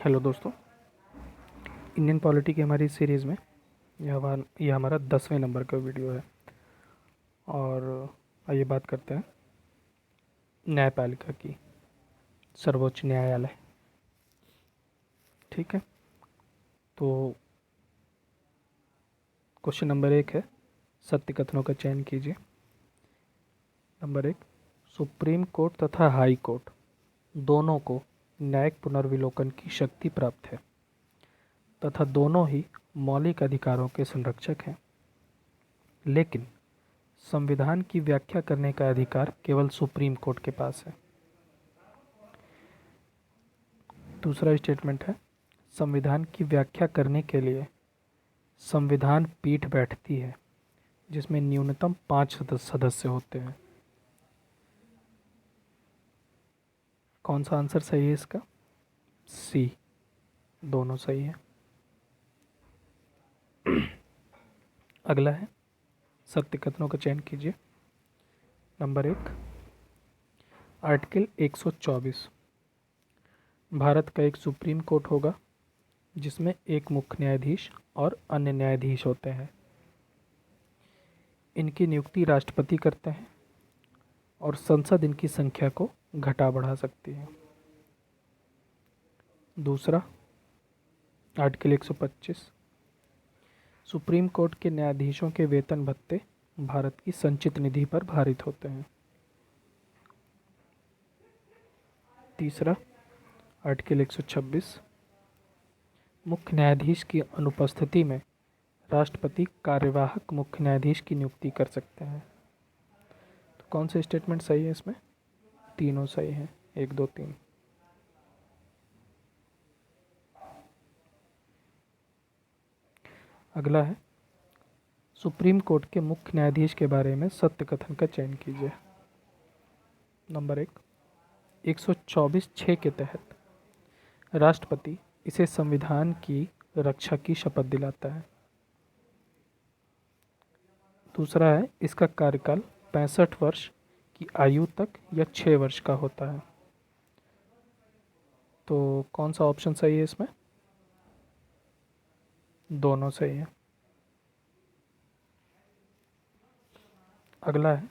Hello दोस्तों, Indian polity की हमारी सीरीज़ में यह हमारा 10वें नंबर का वीडियो है। और आइए बात करते हैं न्यायपालिका की, सर्वोच्च न्यायालय। ठीक है, तो क्वेश्चन नंबर 1 है, सत्य कथनों का चयन कीजिए। नंबर 1, सुप्रीम कोर्ट तथा हाई कोर्ट दोनों को न्यायिक पुनर्विलोकन की शक्ति प्राप्त है तथा दोनों ही मौलिक अधिकारों के संरक्षक हैं, लेकिन संविधान की व्याख्या करने का अधिकार केवल सुप्रीम कोर्ट के पास है। दूसरा स्टेटमेंट है, संविधान की व्याख्या करने के लिए संविधान पीठ बैठती है जिसमें न्यूनतम 5 सदस्य होते हैं। कौन सा आंसर सही है इसका? सी, दोनों सही है। अगला है, सत्य कथनों का चयन कीजिए। नंबर 1, आर्टिकल 124, भारत का एक सुप्रीम कोर्ट होगा जिसमें एक मुख्य न्यायाधीश और अन्य न्यायाधीश होते हैं। इनकी नियुक्ति राष्ट्रपति करते हैं और संसद इनकी संख्या को घटा बढ़ा सकती है। दूसरा, आर्टिकल 125, सुप्रीम कोर्ट के न्यायाधीशों के वेतन भत्ते भारत की संचित निधि पर भारित होते हैं। तीसरा, आर्टिकल 126, मुख्य न्यायाधीश की अनुपस्थिति में राष्ट्रपति कार्यवाहक मुख्य न्यायाधीश की नियुक्ति कर सकते हैं। तो कौन से स्टेटमेंट सही है इसमें? तीनों सही हैं, 1, 2, 3। अगला है, सुप्रीम कोर्ट के मुख्य न्यायाधीश के बारे में सत्य कथन का चयन कीजिए। नंबर 1, 124(6) के तहत राष्ट्रपति इसे संविधान की रक्षा की शपथ दिलाता है। दूसरा है, इसका कार्यकाल 65 वर्ष की आयु तक या 6 वर्ष का होता है। तो कौन सा ऑप्शन सही है इसमें? दोनों सही है। अगला है,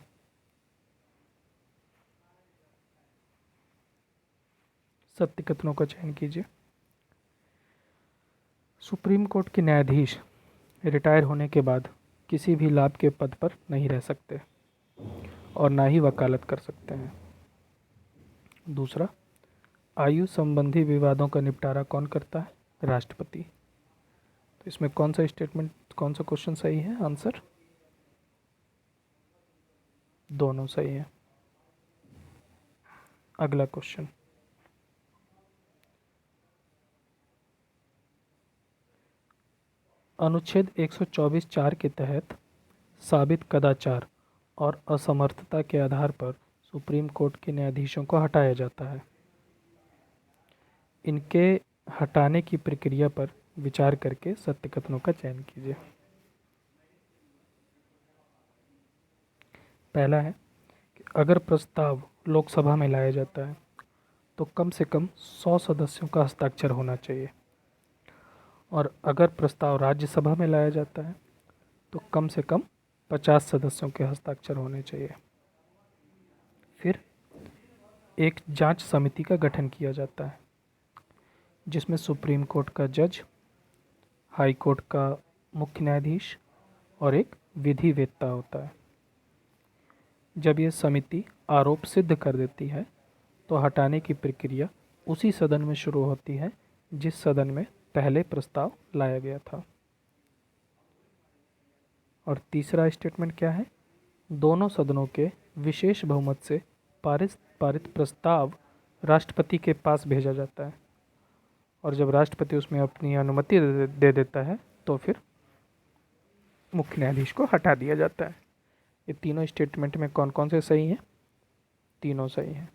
सत्य कथनों का चयन कीजिए। सुप्रीम कोर्ट के न्यायाधीश रिटायर होने के बाद किसी भी लाभ के पद पर नहीं रह सकते और ना ही वकालत कर सकते हैं। दूसरा, आयु संबंधी विवादों का निपटारा कौन करता है? राष्ट्रपति। तो इसमें कौन सा स्टेटमेंट, कौन सा क्वेश्चन सही है? आंसर दोनों सही है। अगला क्वेश्चन, अनुच्छेद 124(4) के तहत साबित कदाचार और असमर्थता के आधार पर सुप्रीम कोर्ट के न्यायाधीशों को हटाया जाता है। इनके हटाने की प्रक्रिया पर विचार करके सत्य कथनों का चयन कीजिए। पहला है कि अगर प्रस्ताव लोकसभा में लाया जाता है तो कम से कम 100 सदस्यों का हस्ताक्षर होना चाहिए, और अगर प्रस्ताव राज्यसभा में लाया जाता है तो कम से कम 50 सदस्यों के हस्ताक्षर होने चाहिए। फिर एक जांच समिति का गठन किया जाता है जिसमें सुप्रीम कोर्ट का जज, हाई कोर्ट का मुख्य न्यायाधीश और एक विधि वेत्ता होता है। जब यह समिति आरोप सिद्ध कर देती है तो हटाने की प्रक्रिया उसी सदन में शुरू होती है जिस सदन में पहले प्रस्ताव लाया गया था। और तीसरा स्टेटमेंट क्या है? दोनों सदनों के विशेष बहुमत से पारित प्रस्ताव राष्ट्रपति के पास भेजा जाता है, और जब राष्ट्रपति उसमें अपनी अनुमति दे देता है तो फिर मुख्य न्यायाधीश को हटा दिया जाता है। ये तीनों स्टेटमेंट में कौन कौन से सही हैं? तीनों सही हैं।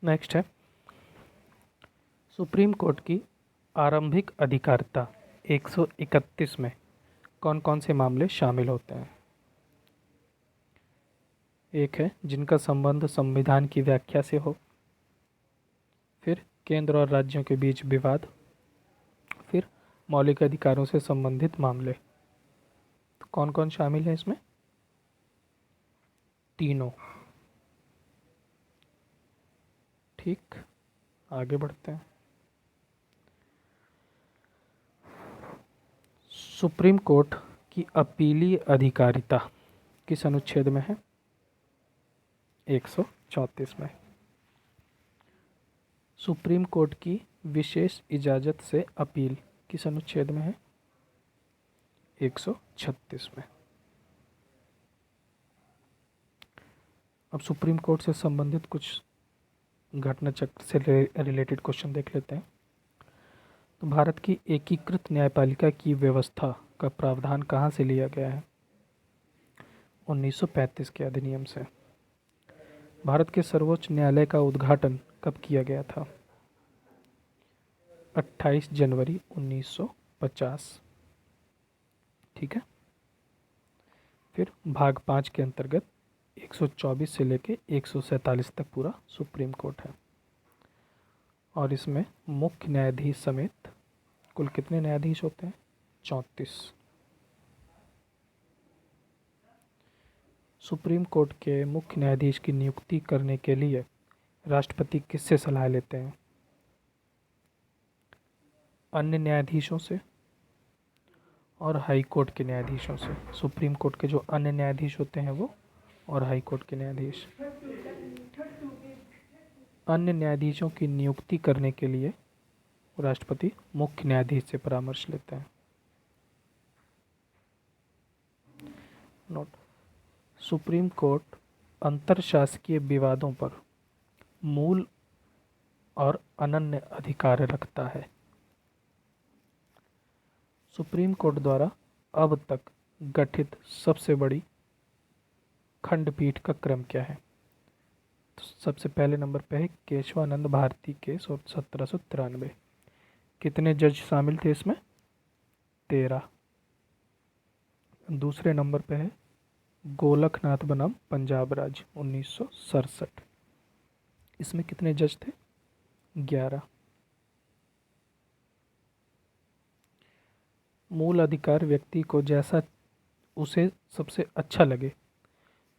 नेक्स्ट है, सुप्रीम कोर्ट की आरंभिक अधिकारिता 131 में कौन कौन से मामले शामिल होते हैं? एक है जिनका संबंध संविधान की व्याख्या से हो, फिर केंद्र और राज्यों के बीच विवाद, फिर मौलिक अधिकारों से संबंधित मामले। तो कौन कौन शामिल है इसमें? तीनों। ठीक, आगे बढ़ते हैं। सुप्रीम कोर्ट की अपीलीय अधिकारिता किस अनुच्छेद में है? 134 में। सुप्रीम कोर्ट की विशेष इजाज़त से अपील किस अनुच्छेद में है? 136 में। अब सुप्रीम कोर्ट से संबंधित कुछ घटना चक्र से रिलेटेड क्वेश्चन देख लेते हैं। तो भारत की एकीकृत न्यायपालिका की व्यवस्था का प्रावधान कहाँ से लिया गया है? 1935 के अधिनियम से। भारत के सर्वोच्च न्यायालय का उद्घाटन कब किया गया था? 28 जनवरी 1950। ठीक है। फिर भाग 5 के अंतर्गत 124 से लेके 147 तक पूरा सुप्रीम कोर्ट है, और इसमें मुख्य न्यायाधीश समेत कुल कितने न्यायाधीश होते हैं? 34। सुप्रीम कोर्ट के मुख्य न्यायाधीश की नियुक्ति करने के लिए राष्ट्रपति किससे सलाह लेते हैं? अन्य न्यायाधीशों से और हाई कोर्ट के न्यायाधीशों से। सुप्रीम कोर्ट के जो अन्य न्यायाधीश होते हैं वो, और हाई कोर्ट के न्यायाधीश। अन्य न्यायाधीशों की नियुक्ति करने के लिए राष्ट्रपति मुख्य न्यायाधीश से परामर्श लेते हैं। नोट: सुप्रीम कोर्ट अंतरशासकीय विवादों पर मूल और अनन्य अधिकार रखता है। सुप्रीम कोर्ट द्वारा अब तक गठित सबसे बड़ी खंडपीठ का क्रम क्या है? तो सबसे पहले नंबर पे है केशवानंद भारती केस और 1793। कितने जज शामिल थे इसमें? 13। दूसरे नंबर पे है गोलकनाथ बनाम पंजाब राज्य 1967। इसमें कितने जज थे? 11। मूल अधिकार व्यक्ति को जैसा उसे सबसे अच्छा लगे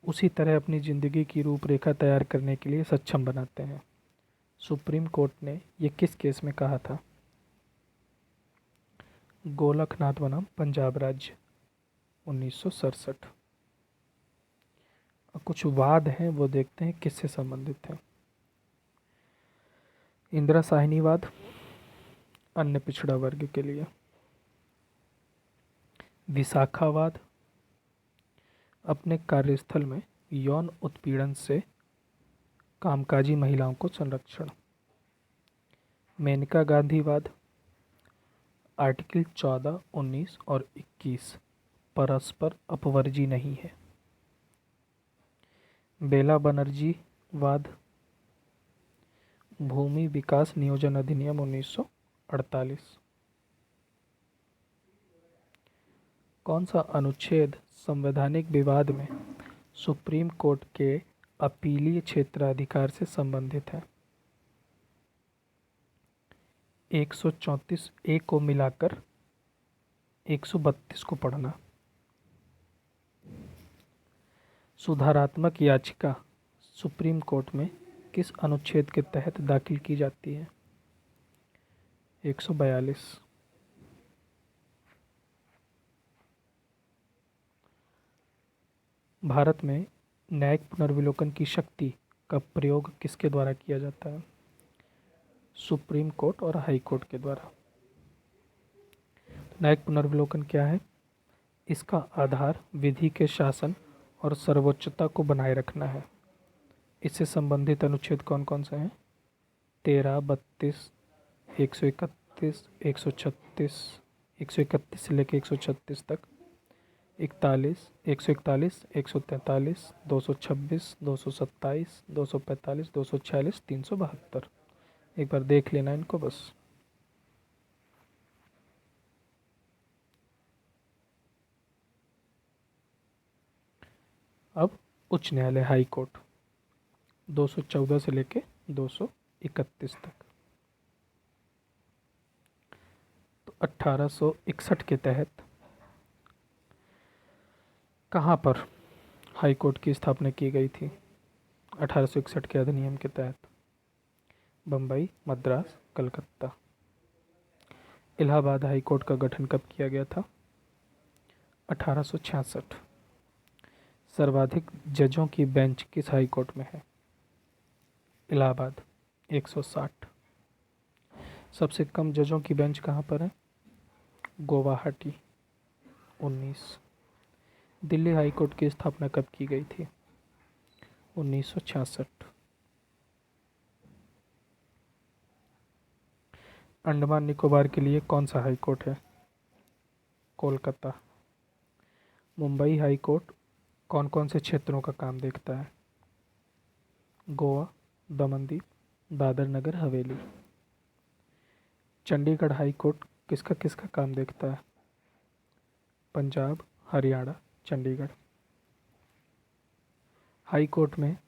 उसी तरह अपनी ज़िंदगी की रूपरेखा तैयार करने के लिए सक्षम बनाते हैं। सुप्रीम कोर्ट ने ये किस केस में कहा था? गोलकनाथ बनाम पंजाब राज्य 1967। कुछ वाद हैं वो देखते हैं किससे संबंधित हैं। इंदिरा साहनीवाद अन्य पिछड़ा वर्ग के लिए। विशाखावाद अपने कार्यस्थल में यौन उत्पीड़न से कामकाजी महिलाओं को संरक्षण। मेनका गांधीवाद आर्टिकल 14, 19 और 21 परस्पर अपवर्जी नहीं है। बेला बनर्जी वाद भूमि विकास नियोजन अधिनियम 1948। कौन सा अनुच्छेद संवैधानिक विवाद में सुप्रीम कोर्ट के अपीलीय क्षेत्राधिकार से संबंधित है? 134 ए को मिलाकर 132 को पढ़ना। सुधारात्मक याचिका सुप्रीम कोर्ट में किस अनुच्छेद के तहत दाखिल की जाती है? 142। भारत में न्यायिक पुनर्विलोकन की शक्ति का प्रयोग किसके द्वारा किया जाता है? सुप्रीम कोर्ट और हाई कोर्ट के द्वारा। न्यायिक पुनर्विलोकन क्या है? इसका आधार विधि के शासन और सर्वोच्चता को बनाए रखना है। इससे संबंधित अनुच्छेद कौन कौन से हैं? 13, 32, 131, 136, 131 से लेकर 136 तक, 41, 141, 143, 226, 227, 245, 246, 372। एक बार देख लेना इनको बस। अब उच्च न्यायालय हाई कोर्ट 214 से लेके 231 तक। तो 1861 के तहत कहाँ पर हाई कोर्ट की स्थापना की गई थी? 1861 के अधिनियम के तहत बम्बई, मद्रास, कलकत्ता। इलाहाबाद हाई कोर्ट का गठन कब किया गया था? 1866। सर्वाधिक जजों की बेंच किस हाई कोर्ट में है? इलाहाबाद 160। सबसे कम जजों की बेंच कहाँ पर है? गुवाहाटी 19। दिल्ली हाई कोर्ट की स्थापना कब की गई थी? 1966। अंडमान निकोबार के लिए कौन सा हाई कोर्ट है? कोलकाता। मुंबई हाई कोर्ट कौन कौन से क्षेत्रों का काम देखता है? गोवा, दमन दीव, दादर नगर हवेली। चंडीगढ़ हाई कोर्ट किसका किसका काम देखता है? पंजाब, हरियाणा, चंडीगढ़। हाई कोर्ट में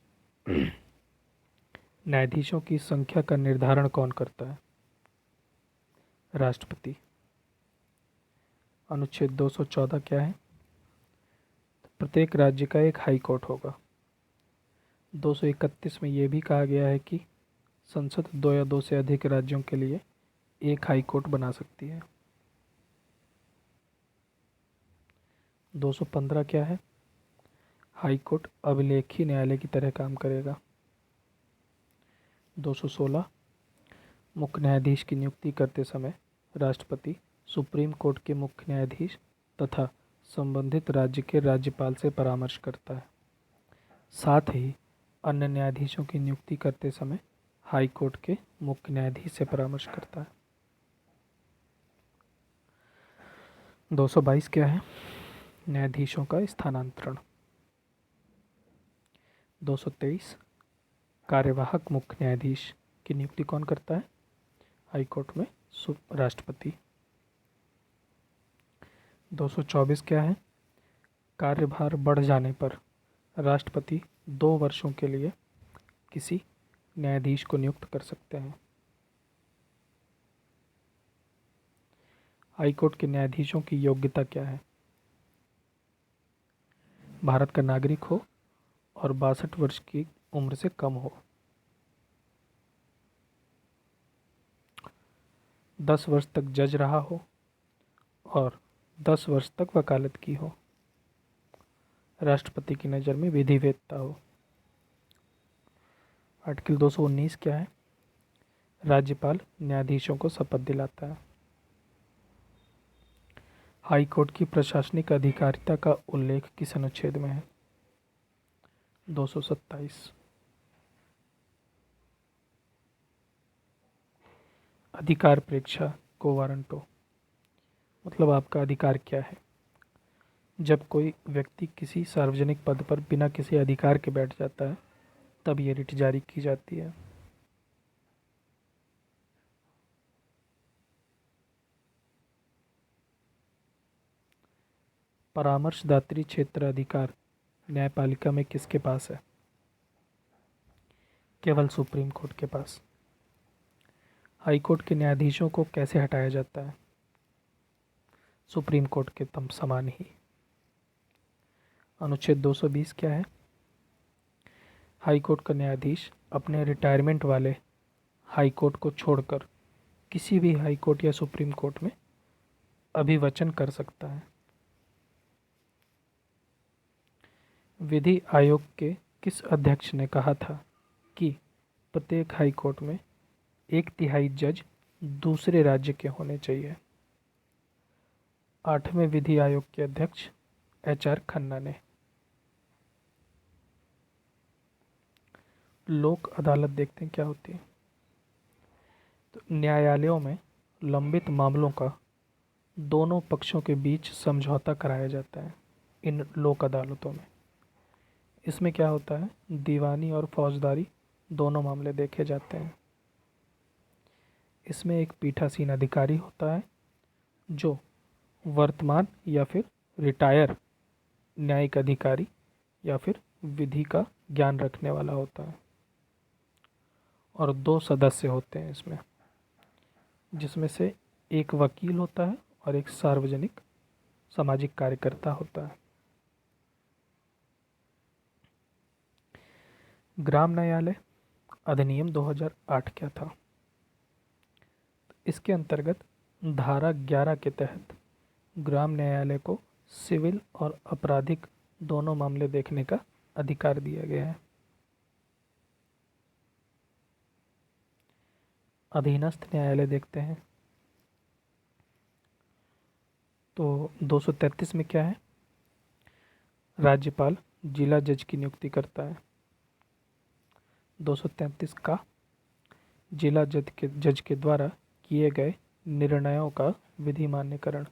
न्यायाधीशों की संख्या का निर्धारण कौन करता है? राष्ट्रपति। अनुच्छेद 214 क्या है? प्रत्येक राज्य का एक हाई कोर्ट होगा। 231 में यह भी कहा गया है कि संसद 2 या 2 से अधिक राज्यों के लिए एक हाई कोर्ट बना सकती है। 215 क्या है? हाई कोर्ट अभिलेखीय न्यायालय की तरह काम करेगा। 216 मुख्य न्यायाधीश की नियुक्ति करते समय राष्ट्रपति सुप्रीम कोर्ट के मुख्य न्यायाधीश तथा संबंधित राज्य के राज्यपाल से परामर्श करता है। साथ ही अन्य न्यायाधीशों की नियुक्ति करते समय हाई कोर्ट के मुख्य न्यायाधीश से परामर्श करता है। 222 क्या है? न्यायाधीशों का स्थानांतरण। 223 कार्यवाहक मुख्य न्यायाधीश की नियुक्ति कौन करता है? हाई कोर्ट में राष्ट्रपति। 224 क्या है? कार्यभार बढ़ जाने पर राष्ट्रपति 2 वर्षों के लिए किसी न्यायाधीश को नियुक्त कर सकते हैं। हाई कोर्ट के न्यायाधीशों की योग्यता क्या है? भारत का नागरिक हो और 62 वर्ष की उम्र से कम हो। 10 वर्ष तक जज रहा हो और 10 वर्ष तक वकालत की हो। राष्ट्रपति की नज़र में विधिवेत्ता हो। आर्टिकल 219 क्या है? राज्यपाल न्यायाधीशों को शपथ दिलाता है। हाई कोर्ट की प्रशासनिक अधिकारिता का उल्लेख किस अनुच्छेद में है? 227। अधिकार परीक्षा को वारंटो मतलब आपका अधिकार क्या है? जब कोई व्यक्ति किसी सार्वजनिक पद पर बिना किसी अधिकार के बैठ जाता है तब ये रिट जारी की जाती है। परामर्शदात्री क्षेत्र अधिकार न्यायपालिका में किसके पास है? केवल सुप्रीम कोर्ट के पास। हाई कोर्ट के न्यायाधीशों को कैसे हटाया जाता है? सुप्रीम कोर्ट के समान ही। अनुच्छेद 220 क्या है? हाई कोर्ट का न्यायाधीश अपने रिटायरमेंट वाले हाई कोर्ट को छोड़कर किसी भी हाई कोर्ट या सुप्रीम कोर्ट में अभिवचन कर सकता है। विधि आयोग के किस अध्यक्ष ने कहा था कि प्रत्येक हाई कोर्ट में 1/3 जज दूसरे राज्य के होने चाहिए? 8वें विधि आयोग के अध्यक्ष HR खन्ना ने। लोक अदालत देखते हैं क्या होती है। तो न्यायालयों में लंबित मामलों का दोनों पक्षों के बीच समझौता कराया जाता है इन लोक अदालतों में। इसमें क्या होता है? दीवानी और फौजदारी दोनों मामले देखे जाते हैं। इसमें एक पीठासीन अधिकारी होता है जो वर्तमान या फिर रिटायर न्यायिक अधिकारी या फिर विधि का ज्ञान रखने वाला होता है। और 2 सदस्य होते हैं इसमें, जिसमें से एक वकील होता है और एक सार्वजनिक सामाजिक कार्यकर्ता होता है। ग्राम न्यायालय अधिनियम 2008 क्या था? इसके अंतर्गत धारा 11 के तहत ग्राम न्यायालय को सिविल और आपराधिक दोनों मामले देखने का अधिकार दिया गया है। अधीनस्थ न्यायालय देखते हैं। तो 233 में क्या है? राज्यपाल जिला जज की नियुक्ति करता है। 233 का जिला जज के द्वारा किए गए निर्णयों का विधि मान्यकरण।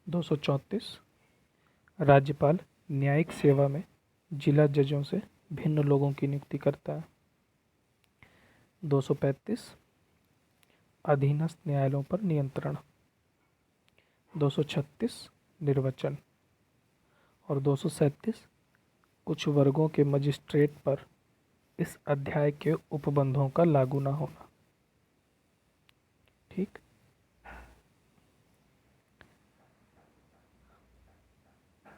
234 राज्यपाल न्यायिक सेवा में जिला जजों से भिन्न लोगों की नियुक्ति करता है। 235 अधीनस्थ न्यायालयों पर नियंत्रण। 236 निर्वाचन। और 237 कुछ वर्गों के मजिस्ट्रेट पर इस अध्याय के उपबंधों का लागू न होना। ठीक।